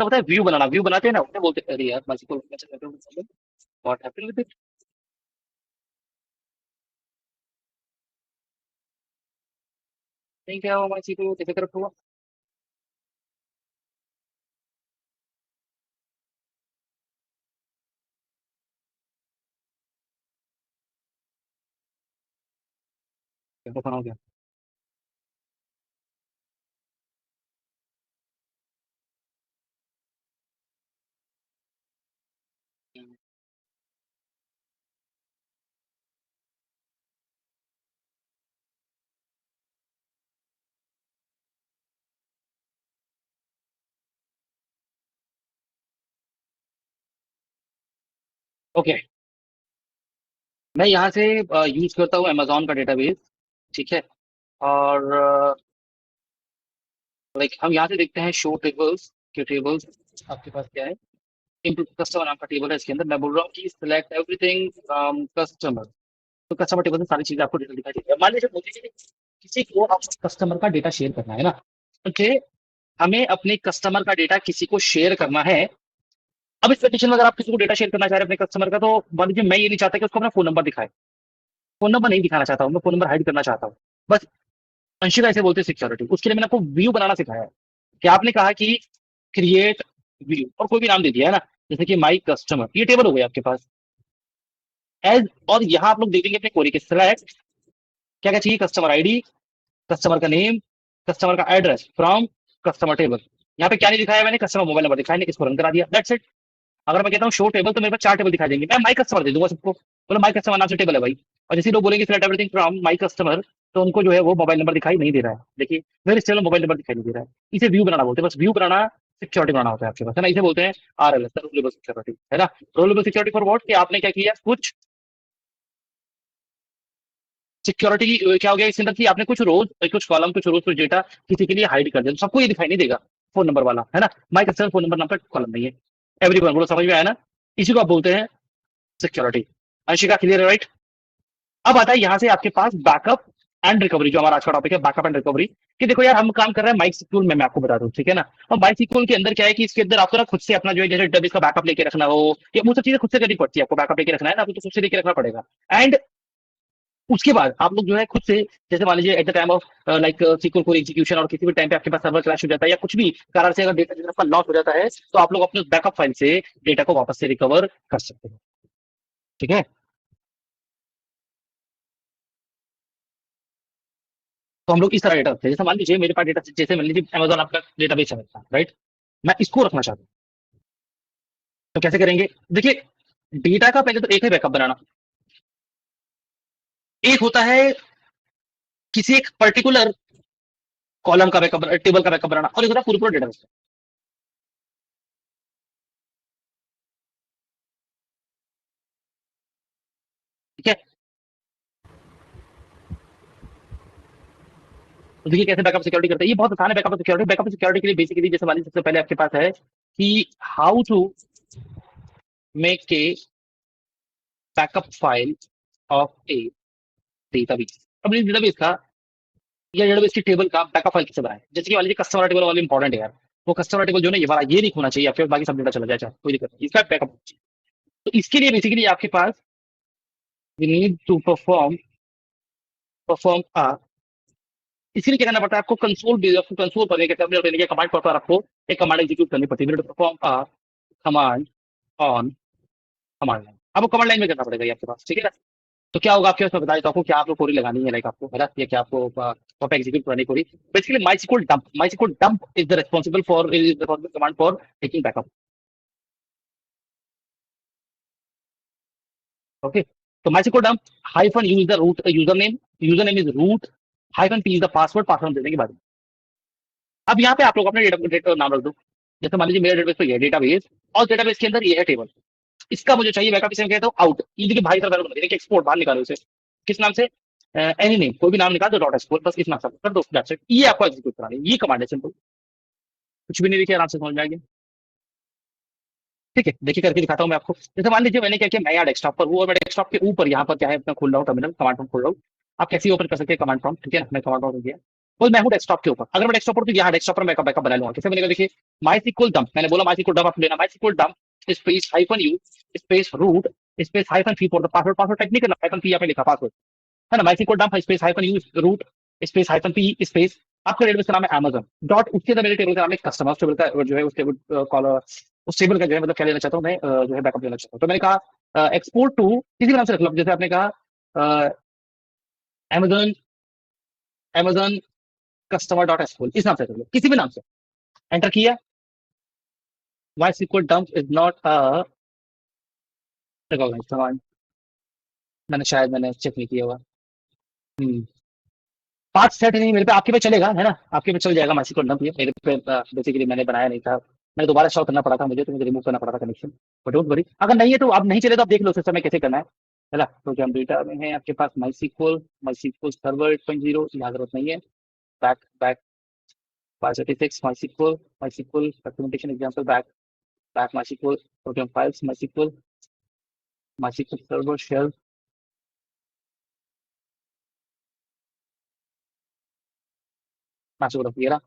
तो पता है व्यू बनाना, व्यू बनाते हैं ना, उन्हें बोलते हैं, अरे यार माइसिकल व्हाट हैपेंड विद इट। नहीं क्या हुआ माइसिकल, कैसे करप्ट हुआ? कैसे फन हो गया? ओके, मैं यहाँ से यूज करता हूँ अमेजोन का डेटाबेस। ठीक है। और लाइक हम यहाँ से देखते हैं शो टेबल्स के टेबल्स। आपके पास क्या है? इनपुट कस्टमर नाम का टेबल है, इसके अंदर मैं बोल रहा हूँ कि सिलेक्ट एवरीथिंग कस्टमर। तो कस्टमर टेबल में सारी चीजें आपको डिटेल दिखाई देगी। मान लीजिए मुझे किसी को कस्टमर का डेटा शेयर करना है ना। ओके, हमें अपने कस्टमर का डेटा किसी को शेयर करना है। अब इस कंडीशन में अगर आप किसी को डेटा शेयर करना चाह रहे हैं अपने कस्टमर का, तो मान लीजिए मैं ये नहीं चाहता कि उसको अपना फोन नंबर दिखाए। फोन नंबर नहीं दिखाना चाहता हूँ, मैं फोन नंबर हाइड करना चाहता हूँ बस। अंशिका ऐसे बोलते हैं सिक्योरिटी, उसके लिए मैंने आपको व्यू बनाना सिखाया है कि आपने कहा कि क्रिएट व्यू और कोई भी नाम दे दिया है ना, जैसे कि माई कस्टमर, ये टेबल हो गया आपके पास एज। और यहाँ आप लोग देखेंगे अपने क्वेरी के सिलेक्ट क्या क्या चाहिए, कस्टमर आईडी, कस्टमर का नेम, कस्टमर का एड्रेस फ्रॉम कस्टमर टेबल। यहाँ पे क्या नहीं दिखाया मैंने, कस्टमर मोबाइल नंबर दिखाया नहीं, इसको रन करा दिया, दैट्स इट। अगर मैं कहता हूँ शो टेबल तो मेरे पास 4 टेबल दिखाई देंगे, मैं माई कस्टमर दे दूंगा सबको, बोलो माई कस्टमर नाम से टेबल है भाई। और जैसे लोग बोलेंगे select everything from my customer, तो उनको जो है वो मोबाइल नंबर दिखाई नहीं दे रहा है। देखिए मेरे इस टेबल मोबाइल नंबर दिखाई नहीं दे रहा है। इसे व्यू बनाना बोलते हैं, बस व्यू बनाना सिक्योरिटी बनाना होता है आपके पास, है ना। इसे बोलते हैं RLS, रोलेबल सिक्योरिटी, है ना। रोलेबल सिक्योरिटी फॉर व्हाट, कि आपने क्या किया, कुछ सिक्योरिटी की क्या हो गया इसके अंदर कि आपने कुछ रोज, कुछ कॉलम, कुछ रोज, कुछ डेटा किसी के लिए हाइड कर दिया, तो सबको ये दिखाई नहीं देगा फोन नंबर वाला, है ना। माई कस्टमर फोन नंबर नाम पर कॉलम नहीं है। एवरीवन, बोलो समझ में आया ना। इसी को आप बोलते हैं सिक्योरिटी। अंशिका क्लियर है, राइट? अब आता है यहाँ से आपके पास बैकअप एंड रिकवरी, जो हमारा आज का टॉपिक है, बैकअप एंड रिकवरी। कि देखो यार, हम काम कर रहे हैं माइक सिक्योर में, मैं आपको बता दूं, ठीक है ना। और माइक सिक्योर के अंदर क्या है कि इसके अंदर आपको ना खुद से अपना जो है जैसे डेटाबेस का बैकअप लेके रखना हो, ये वो सब चीजें खुद से करनी पड़ती है आपको। बैकअप लेके रखना है ना आपको, तो खुद से लेके रखना पड़ेगा। एंड उसके बाद आप लोग जो है खुद से, जैसे मान लीजिए at the time of like secure कोई एग्जीक्यूशन, और किसी भी टाइम पे आपके पास सर्वर क्रैश हो जाता है या कुछ भी कारण से अगर डेटा जो है आपका लॉस हो जाता है, तो आप लोग अपने बैकअप फाइल से डेटा को वापस से रिकवर कर सकते हैं। ठीक है। तो हम लोग इस तरह डेटा रखते हैं, जैसे मान लीजिए मेरे पास डेटा, जैसे मान लीजिए अमेजोन आपका डेटा बेच है, राइट। मैं इसको रखना चाहता हूँ, तो कैसे करेंगे? देखिए, डेटा का पहले तो एक है बैकअप बनाना, एक होता है किसी एक पर्टिकुलर कॉलम का बैकअप, टेबल का बैकअप बनाना, और एक होता है पूरा पूरा डेटा। ठीक है। तो देखिए कैसे बैकअप सिक्योरिटी करते हैं, ये बहुत आसान है बैकअप सिक्योरिटी। बैकअप सिक्योरिटी के लिए बेसिकली जैसे मान लीजिए सबसे पहले आपके पास है कि how to make a backup file of a database. अब इस डेटाबेस का या डेटाबेस की टेबल का बैकअप फाइल कैसे बनाए, जैसे कि मान लीजिए कस्टमर टेबल वाली इंपॉर्टेंट है यार। वो कस्टमर टेबल जो है ना, ये वाला ये नहीं खोना चाहिए आपके पास, बाकी सब डेटा चला जाए चाहे, कोई दिक्कत नहीं, इसका बैकअप चाहिए। तो इसके लिए बेसिकली आपके पास we need to perform perform इसीलिए क्या करना पड़ता है आपको, कंसोल, आपको कंसोल पर टर्मिनल पर कमांड पर आपको एक कमांड एग्जीक्यूट करनी पड़ती है, perform command on command line. आपको कमांड लाइन में करना पड़ेगा ये आपके पास, ठीक है ना। तो क्या होगा आपके पास, मैं बता देता हूँ आपको क्या आपको कोरी लगानी है, लाइक आपको है ना, ये क्या आपको वहाँ पे एग्जीक्यूट करनी query. Basically MySQL dump is the responsible for, is the command for taking backup. Okay. तो MySQL dump hyphen use the root user name is root, hyphen P is the password, password देने के बाद। अब यहाँ पे आप लोग अपने डेटा नाम रख दो। जैसे मान लीजिए मेरा डेटाबेस तो ये डेटाबेस, और डेटाबेस के अंदर ये है टेबल, इसका मुझे चाहिए बैकअप, इसे मैं कहता हूँ आउट। ये देखिए भाई साहब देखिए, एक्सपोर्ट बाहर निकालो इसे, किस नाम से, एनी नेम, कोई भी नाम निकाल दो, डॉट एक्सपोर्ट, बस इस नाम से कर दो, दैट्स इट। ये आपको एग्जीक्यूट करानी है, ये कमांड है सिंपल, कुछ भी नहीं, देखिए आराम से समझ में आ गया। ठीक है, देखिए करके दिखाता हूँ मैं आपको। जैसे मान लीजिए मैंने क्या किया, मैं यहाँ डेस्कटॉप पर हूँ, और मैं डेस्कटॉप के ऊपर यहाँ पर क्या है अपना खोल रहा हूँ टर्मिनल, कमांड प्रॉम्प्ट खोल रहा हूँ। आप कैसे ओपन कर सकते हैं कमांड प्रॉम्प्ट, ठीक है ना, मैं कमांड प्रॉम्प्ट किया। मैं हूँ डेस्कटॉप के ऊपर, अगर मैं डेस्कटॉप पर तो यहाँ डेस्कटॉप पर बैकअप बैकअप बना लूंगा। कैसे बनेगा देखिए, माइसिक्वल डंप, मैंने बोला माइसिक्वल डंप आप लेना, MySQL dump space hyphen you space root space hyphen P for the password, password type नहीं करना, हाइफन फी यहाँ पे लिखा पासवर्ड है ना, MySQL dump space hyphen U root space hyphen P space, आपका डेटाबेस का नाम है अमेजन डॉट, उसके अंदर मेरे टेबल का नाम है कस्टमर टेबल का जो है, उस टेबल कॉल उस टेबल का जो है मतलब क्या लेना चाहता हूँ मैं, जो है बैकअप लेना चाहता हूँ। तो मैंने कहा एक्सपोर्ट टू किसी भी नाम से रख लो, जैसे आपने कहा Amazon Amazon customer dot SQL, इस नाम से रख लो, किसी भी नाम से एंटर किया। MySQL dump is not a recognised command, मैंने चेक नहीं किया हुआ। पार्ट सेट नहीं मेरे पे, आपके पे चलेगा है ना, आपके पे चल जाएगा माइसिक्वल डंप, ये मेरे पे बेसिकली मैंने बनाया नहीं था, मैंने दोबारा इंस्टॉल करना पड़ा था मुझे, तो मुझे रिमूव करना पड़ा था कनेक्शन, बट डोंट वरी, अगर नहीं है तो आप नहीं चले तो आप देख लो सिस्टम में कैसे करना है ना। प्रोग्राम डेटा में है आपके पास माइसिक्वल, माइसिक्वल सर्वर 8.0, यहाँ जरूरत नहीं है, back back 536 MySQL, MySQL documentation example back back MySQL program files MySQL, MySQL server shell, MySQL वगैरह।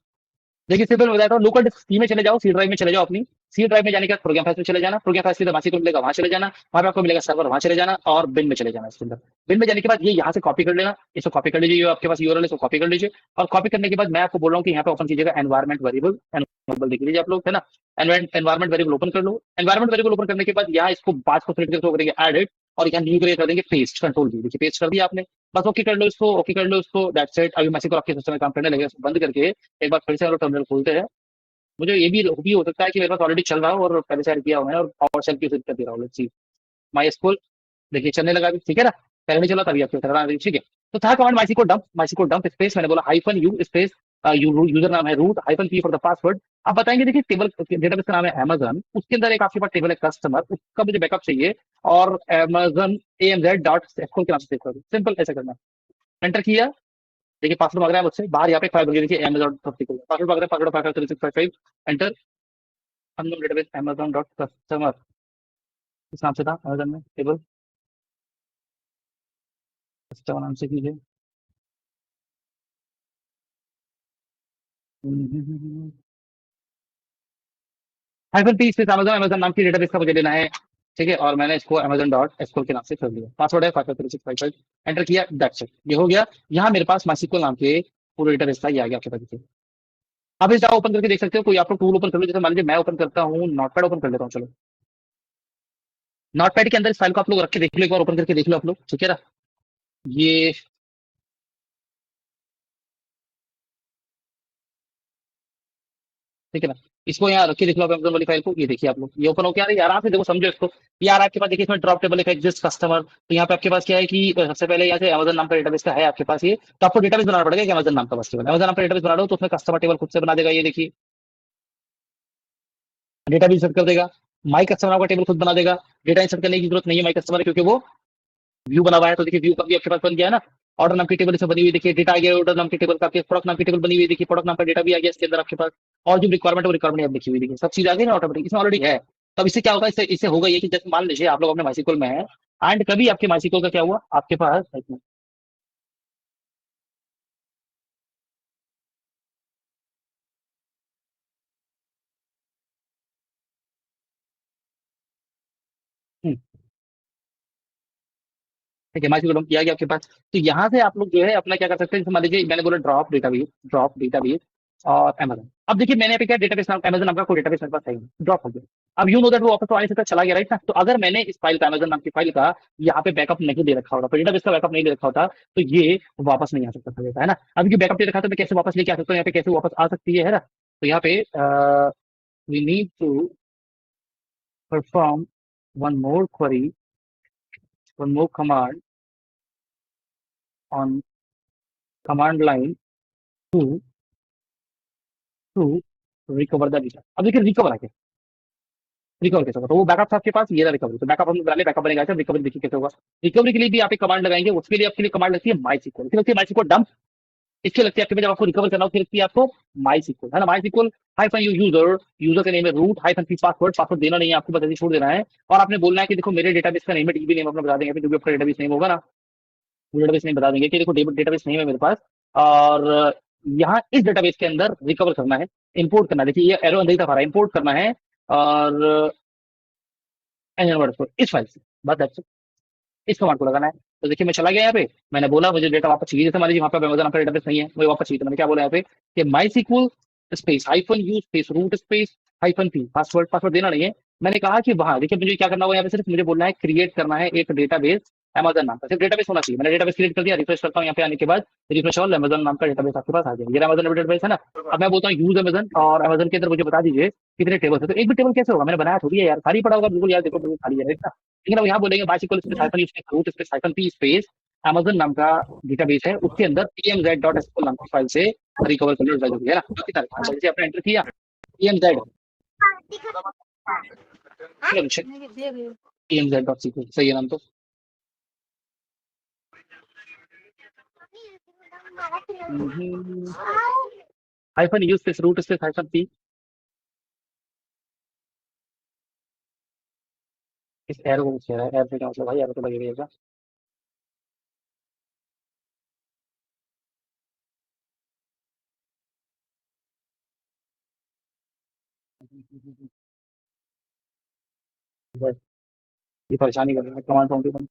देखिए सिंपल बताता हूँ, लोकल डिस्क सी में चले जाओ, सी ड्राइव में चले जाओ अपनी, सी ड्राइव में जाने के बाद प्रोग्राम फाइल्स में चले जाना, प्रोग्राम फाइल्स सीधा मासी को मिलेगा, वहां चले जाना, वहां पे आपको मिलेगा सर्वर, वहां चले जाना और बिन में चले जाना। इसके अंदर बिन में जाने के बाद ये यहाँ से कॉपी कर लेना, इसको कॉपी कर लीजिए, आपके पास यूआरएल है इसको कॉपी कर लीजिए, और कॉपी करने के बाद मैं आपको बोल रहा हूँ कि यहाँ पे ओपन कीजिएगा एनवायरमेंट वेरिएबल, एनवायरमेंट देख लीजिए आप लोग है ना, एनवायरमेंट वेरिएबल ओपन कर लो, एनवायरमेंट वेरिएबल ओपन करने के बाद यहाँ इसको बात को सिलेक्ट करके करेंगे एडिट, और यहाँ न्यू कर देंगे पेस्ट, कंट्रोल भी देखिए पेस्ट कर दिया आपने, बस ओके कर लो इसको, ओके कर लो इसको, दैट्स इट। अभी मैसेज को आपके सिस्टम में काम करने लगेगा, इसको बंद करके एक बार फिर से टर्मिनल खोलते हैं। मुझे ये भी हो सकता है कि मेरे पास ऑलरेडी चल रहा हो और पहले से ऐड किया हुआ है और पावर शेल की कर दे रहा हूँ, लेट्स सी माई स्कूल, देखिए चलने लगा अभी, ठीक है ना, पहले नहीं चला तभी आपको चल रहा है, ठीक है। तो था कमांड माइसिको डंप स्पेस, मैंने बोला हाइफन यू स्पेस यूजर नाम है root hyphen P for the password. आप बताएंगे देखिए टेबल डेटाबेस का नाम है अमेजन, उसके अंदर एक आपके पास टेबल है कस्टमर, उसका मुझे बैकअप चाहिए, और अमेजन AMZ डॉट एसक्यूएल के नाम से सेव कर दो, सिंपल ऐसा करना है। एंटर किया, देखिए पासवर्ड मांग रहा है मुझसे, बाहर यहाँ पे फाइल बन गई, देखिए अमेजन पासवर्ड मांग रहा है, password 55365, enter, unknown database Amazon dot customer, इस नाम से था अमेजन में टेबल, कस्टमर नाम से कीजिए। Hyphen P space Amazon, Amazon नाम की डेटाबेस का मुझे लेना है, ठीक है, और मैंने इसको अमेजन डॉट एसक्यूएल के नाम से कर दिया, पासवर्ड है 55365, एंटर किया, दैट्स इट, ये हो गया। यहाँ मेरे पास माइसिक्वल नाम के पूरे डेटाबेस था, ये आ गया आपके पास देखिए। अब इस जाओ ओपन करके देख सकते हो, कोई आप लोग टूल ओपन कर लो, जैसे मान लीजिए मैं ओपन करता हूँ, नोटपैड ओपन कर लेता हूँ, चलो नोटपैड के अंदर इस फाइल को आप लोग रख के देख लो, एक बार ओपन करके देख लो आप लोग, ठीक है ना। ये ठीक है ना, इसको यहाँ रख के देख लो आप अमेजन वाली फाइल को, ये देखिए आप लोग, ये ओपन हो गया, ये आराम से देखो समझो इसको, यार आपके पास देखिए इसमें ड्रॉप टेबल है एग्जिस्ट कस्टमर, तो यहाँ पे आपके पास क्या है कि सबसे पहले यहाँ से अमेजन नाम का डेटाबेस का है आपके पास ये, तो आपको डेटाबेस बनाना पड़ेगा कि अमेजन नाम का बस टेबल, अमेजन नाम का डेटाबेस बना लो तो उसमें कस्टमर टेबल खुद से बना देगा, ये देखिए डेटा भी इंसर्ट कर देगा, माई कस्टमर नाम का टेबल खुद बना देगा, डेटा इंसर्ट करने की जरूरत नहीं है माई कस्टमर, क्योंकि वो व्यू बना हुआ है, तो देखिए व्यू का भी आपके पास बन गया है ना। ऑर्डर नाम की टेबल इसमें बनी हुई देखिए, डेटा आ गया ऑर्डर नाम की टेबल का, आपके प्रोडक्ट नाम की टेबल बनी हुई देखिए, प्रोडक्ट नाम का डेटा भी आ गया इसके अंदर आपके पास, और जो रिक्वायरमेंट है वो रिक्वायरमेंट आप लिखी हुई देखिए, सब चीज आ गई ना ऑटोमेटिक, इसमें ऑलरेडी है। तब इससे क्या होगा, इससे होगा ये कि जैसे मान लीजिए आप लोग अपने माइसिक्वल में है, एंड कभी आपके माइसिक्वल का क्या हुआ आपके पास, ठीक है माइसिक्वल डंप किया गया आपके पास, तो यहाँ से आप लोग जो है अपना क्या कर सकते हैं, जैसे मान लीजिए मैंने बोला ड्रॉप डेटाबेस और अमेजन, अब देखिए मैंने यहाँ पे क्या डेटाबेस नाम अमेजन नाम का कोई डेटाबेस मेरे पास है ड्रॉप हो गया। अब यू नो दैट वो वापस तो आने से चला गया राइट ना, तो अगर मैंने इस फाइल का अमेजन नाम की फाइल का यहाँ पे बैकअप नहीं दे रखा होता, तो डेटाबेस का बैकअप नहीं दे रखा होता, तो ये वापस नहीं आ सकता था है ना। अब ये बैकअप दे रखा था, मैं कैसे वापस लेके आ सकता हूँ, यहाँ पे कैसे वापस आ सकती है ना, तो यहाँ पे we need to perform one more query, one more command on command line to to recover the data. अब देखिए रिकवर आके रिकवर कैसे होगा, तो वो बैकअप था आपके पास, ये रिकवरी, तो बैकअप हम बना ले, बैकअप बनेगा, रिकवरी देखिए कैसे होगा। रिकवरी के लिए भी आप एक कमांड लगाएंगे, उसके लिए आपके लिए कमांड लगती है माई सिक्वल, लगती है माई सिक्वल डंप, इसके लगती है आपके जब आपको रिकवर करना हो, फिर लगती है आपको माई सिक्वल है ना, MySQL hyphen U user, user का नेम है root hyphen P password, password देना नहीं है आपको, बस ऐसे छोड़ देना है, और आपने बोलना है कि देखो मेरे डेटाबेस का नेम है, डीबी नेम अपना बता देंगे, जो भी आपका डेटाबेस नेम होगा ना, वो डेटाबेस नेम बता देंगे कि देखो डेटाबेस नेम है मेरे पास, और यहाँ इस डेटाबेस के अंदर रिकवर करना है, इंपोर्ट करना है। देखिए ये एरो अंदर ही था, इंपोर्ट करना है और engine वर्ड को इस फाइल से, बस इस कमांड को लगाना है। तो देखिए मैं चला गया यहाँ पे, मैंने बोला मुझे डेटा वापस चाहिए, जैसे मान लीजिए वहाँ पे अमेजन आपका डेटाबेस नहीं है, मुझे वापस चाहिए, तो मैंने क्या बोला यहाँ पे कि MySQL space hyphen you space root space hyphen P, password password देना नहीं है। मैंने कहा कि वहाँ देखिए मुझे क्या करना होगा, यहाँ पे सिर्फ मुझे बोलना है क्रिएट करना है एक डेटाबेस अमेजन नाम का, सिर्फ डेटाबेस होना चाहिए। मैंने डेटाबेस क्रिएट कर दिया, रिफ्रेश करता हूँ यहाँ पे आने के बाद, रिफ्रेश ऑल अमेजन नाम का डेटाबेस आपके पास आ जाएगा। ये अमेजन डेटाबेस है ना। अब मैं बोलता हूँ यूज अमेजन, और अमेजन के अंदर मुझे बता दीजिए कितने टेबल है। तो एक भी टेबल कैसे होगा, मैंने बनाया थोड़ी है यार, खाली पड़ा होगा बिल्कुल यार, देखो बिल्कुल खाली है ना। लेकिन अब यहाँ बोलेंगे bicycle space hyphen you space root space hyphen P space Amazon नाम का डेटाबेस है, उसके अंदर emz.sql नाम की फाइल से रिकवर कर लो है ना। कितना अच्छा, जैसे आपने एंटर किया emz, emz.sql सही है नाम तो। Hyphen you space root space hyphen P, इस एरो को कह रहा है, एरो का मतलब भाई एरो तो लगेगा। बस ये परेशानी कर रहा है कमांड प्रॉम्प्ट बंद।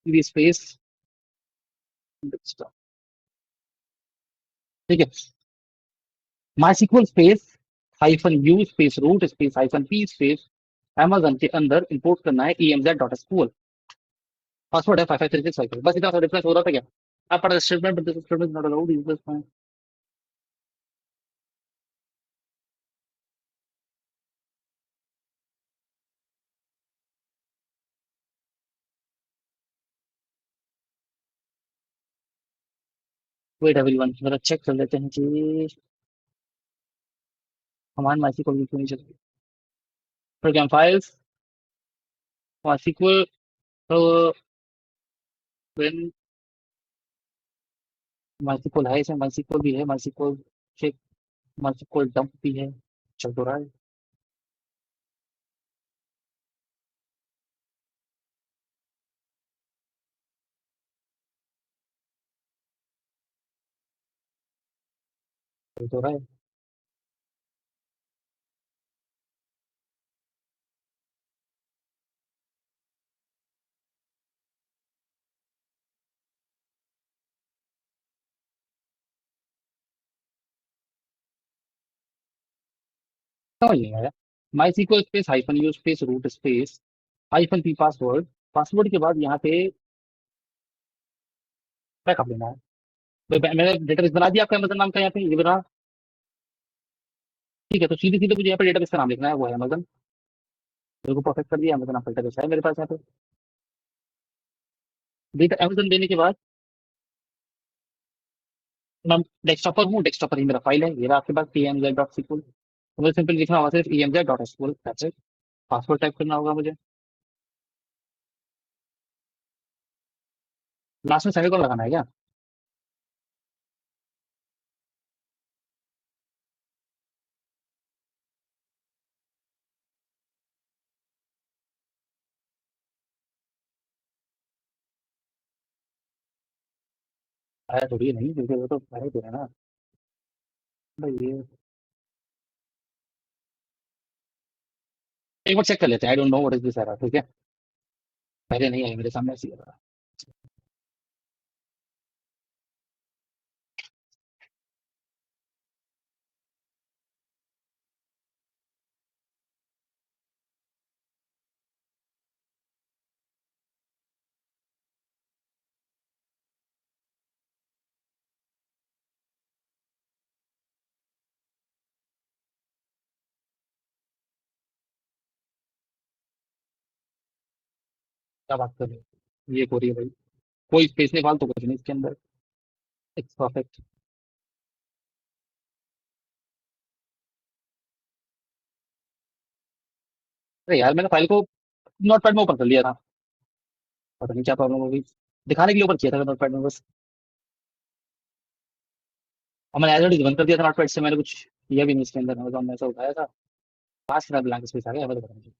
स्पेस ठीक है, MySQL space hyphen you space root space hyphen P space Amazon के अंदर इंपोर्ट करना है emz.sql, पासवर्ड है 553655, बस इतना सा डिफरेंस हो रहा था क्या। आप पढ़ा statement, but statement not allowed users find. Wait everyone, जरा चेक कर लेते हैं कि हमारे माइसिक्वल क्यों नहीं चल रही। प्रोग्राम फाइल्स माइसिक्वल, तो व्हेन माइसिक्वल है, इसमें माइसिक्वल भी है, माइसिक्वल चेक, माइसिक्वल डंप भी है, चल तो रहा है। चल तो रहा है। समझ नहीं आया। MySQL space hyphen you space root space hyphen P password, password के बाद यहाँ पे बैकअप लेना है। मैंने डेटाबेस बना दिया आपका अमेजन नाम का, यहाँ पे ये बना। ठीक है, तो सीधे सीधे मुझे यहाँ पे डेटाबेस का नाम लिखना है, वो है अमेजन। मेरे को परफेक्ट कर दिया, अमेजन आपका डेटाबेस है मेरे पास यहाँ पे। डेटा अमेजन देने के बाद मैं डेस्कटॉप पर हूँ, डेस्कटॉप पर ही मेरा फाइल है, ये रहा आपके पास emz.sql। तो मुझे सिंपल लिखना होगा सिर्फ emz.sql, that's it. Password type करना होगा मुझे, लास्ट में सेमीकोलन लगाना है क्या। आया थोड़ी है, नहीं क्योंकि वो तो पहले दे रहा है ना भाई ये। एक बार चेक कर लेते हैं, I don't know what is this error, ठीक है। पहले नहीं आई मेरे सामने ऐसी एरर। क्या बात कर रहे हो, ये हो रही है भाई, कोई स्पेस नहीं, फालतू कुछ नहीं इसके अंदर, इट्स परफेक्ट। अरे यार मैंने फाइल को नोटपैड में ओपन कर लिया था, पता नहीं क्या प्रॉब्लम होगी, दिखाने के लिए ओपन किया था नोटपैड में बस। और मैंने एज बंद कर दिया था नोटपैड से, मैंने कुछ किया भी नहीं इसके अंदर, अमेजोन में ऐसा उठाया था, पास मेरा ब्लैंक स्पेस आ गया, अब बताओ मुझे।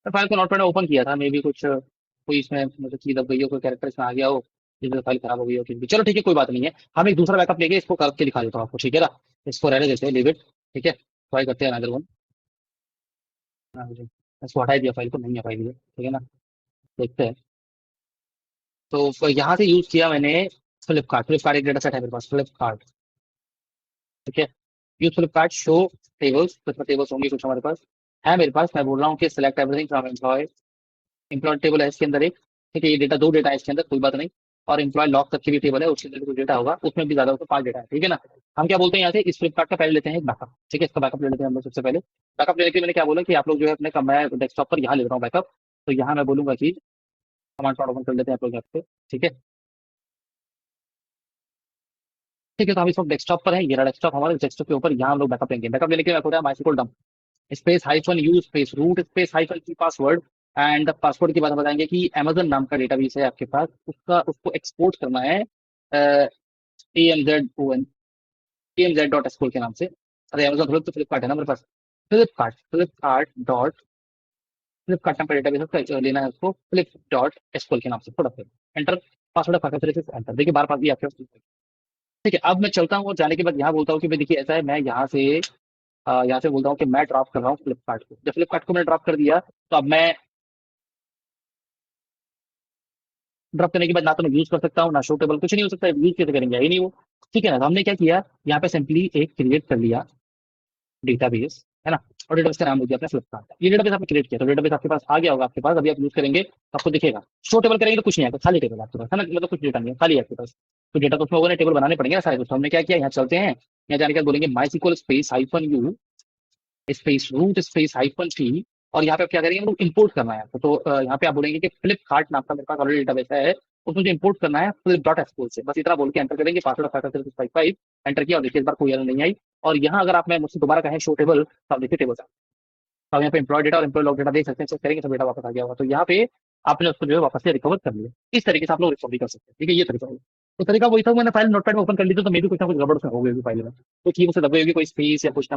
तो फाइल को नोटपैड में ओपन किया था, मे बी कुछ कोई इसमें मतलब चीज दब गई हो, कोई कैरेक्टर इसमें आ गया हो, जिससे फाइल खराब हो गई हो कुछ भी। चलो ठीक है, कोई बात नहीं है, हम एक दूसरा बैकअप लेके इसको करके दिखा देता हूँ आपको, ठीक है ना। इसको रहने देते हैं, लीव इट। ठीक है, ट्राई करते हैं अनदर वन। इसको हटा ही दिया, फाइल को नहीं हटाई दिया, ठीक है ना। देखते हैं। तो यहाँ से यूज किया मैंने फ्लिपकार्ट। फ्लिपकार्ट एक डेटा सेट है मेरे पास, फ्लिपकार्ट। ठीक है, यूज फ्लिपकार्ट शो टेबल्स, कुछ टेबल्स होंगे कुछ हमारे पास है, मेरे पास मैं बोल रहा हूँ कि select everything from employ. Employ table है इसके अंदर एक। ठीक है, ये डेटा दो डेटा है इसके अंदर, कोई बात नहीं। और एम्प्लॉय लॉग तक की भी टेबल है, उसके अंदर भी कुछ डेटा होगा, उसमें भी ज्यादा होगा, 5 डेटा है, ठीक है ना। हम क्या बोलते हैं यहाँ से, इस फ्लिपकार्ट का पहले लेते हैं एक बैकअप। ठीक है, इसका बैकअप ले लेते हैं हम लोग सबसे पहले। बैकअप लेने के लिए मैंने क्या बोला कि आप लोग जो है अपने मैं डेस्कटॉप पर यहाँ ले रहा हूँ बैकअप। तो यहाँ मैं बोलूंगा कि कमांड प्लॉट ओपन कर लेते हैं आप लोग यहाँ पे। ठीक है। ठीक है, तो हम इस वक्त डेस्कटॉप पर है, ये रहा डेस्कटॉप, हमारे डेस्कटॉप के ऊपर यहाँ हम लोग बैकअप लेंगे। बैकअप लेने के लिए मैं MySQL dump space hyphen you space root space hyphen की पासवर्ड। एंड पासवर्ड की बात हम बताएंगे कि अमेजन नाम का डेटाबेस है आपके पास, उसका उसको एक्सपोर्ट करना है टीएमजेड डॉट एसक्यूएल के नाम से। अरे अमेजन थोड़ा तो फ्लिपकार्ट है ना मेरे पास। फ्लिपकार्ट डॉट फ्लिपकार्ट नाम का डेटाबेस लेना है उसको, फ्लिप डॉट एसक्यूएल के नाम से, थोड़ा एंटर। पासवर्ड फाइव फिर से एंटर, देखिए बार पास भी आपके पास। ठीक है, अब मैं चलता हूँ और जाने के बाद यहाँ बोलता हूँ कि भाई देखिए ऐसा है, मैं यहाँ से बोलता हूँ कि मैं ड्रॉप कर रहा हूँ फ्लिपकार्ट को। जब फ्लिपकार्ट को मैंने ड्रॉप कर दिया, तो अब मैं ड्रॉप करने के बाद ना तो मैं यूज कर सकता हूँ, ना शो टेबल, कुछ नहीं हो सकता, यूज कैसे करेंगे, यही नहीं वो। ठीक है ना, तो हमने क्या किया, यहाँ पे सिंपली एक क्रिएट कर लिया डेटाबेस, है ना। और डेटाबेस का नाम हो गया अपना फ्लिपकार्ट। ये डेटाबेस आपने क्रिएट किया, तो डेटाबेस आपके पास आ गया होगा आपके पास, अभी आप यूज करेंगे तो आपको दिखेगा। शो टेबल करेंगे तो कुछ नहीं आएगा, खाली टेबल आपके पास, है ना, मतलब कुछ डेटा नहीं है, खाली है आपके पास। तो डेटा तो उसमें होगा, टेबल बनाने पड़ेंगे ना सारे। तो हमने क्या किया, यहाँ चलते हैं, यहाँ जाने के बाद बोलेंगे MySQL space hyphen you space root space hyphen t. और यहाँ पे आप क्या करेंगे, मतलब इंपोर्ट करना है आपको। तो यहाँ पे आप बोलेंगे कि फ्लिपकार्ट नाम का मेरे पास ऑलरेडी डेटाबेस है, उसमें जो इंपोर्ट करना है फ्लिप डॉट एसक्यूएल से, बस इतना बोल के एंटर करेंगे। पासवर्ड 555 एंटर किया, और देखिए इस बार कोई एरर नहीं आई। और यहाँ अगर आप मैं मुझसे दोबारा कहें शो टेबल, तो आप देखिए टेबल से अब यहाँ पे एम्प्लॉय डेटा और एम्प्लॉय लॉग डेटा देख सकते हैं, चेक करेंगे सब डेटा वापस आ गया होगा। तो यहाँ पे आपने उसको जो है वापस से रिकवर कर लिया। इस तरीके से आप लोग रिकवरी कर सकते हैं, ठीक है, ये तरीका होगा। तो तरीका वही था, मैंने फाइल नोटपैड में ओपन कर ली थी, तो मे भी कुछ ना कुछ गड़बड़ उसमें हो गई होगी फाइल में, तो की मुझसे दब गई होगी कोई स्पेस या कुछ ना कुछ।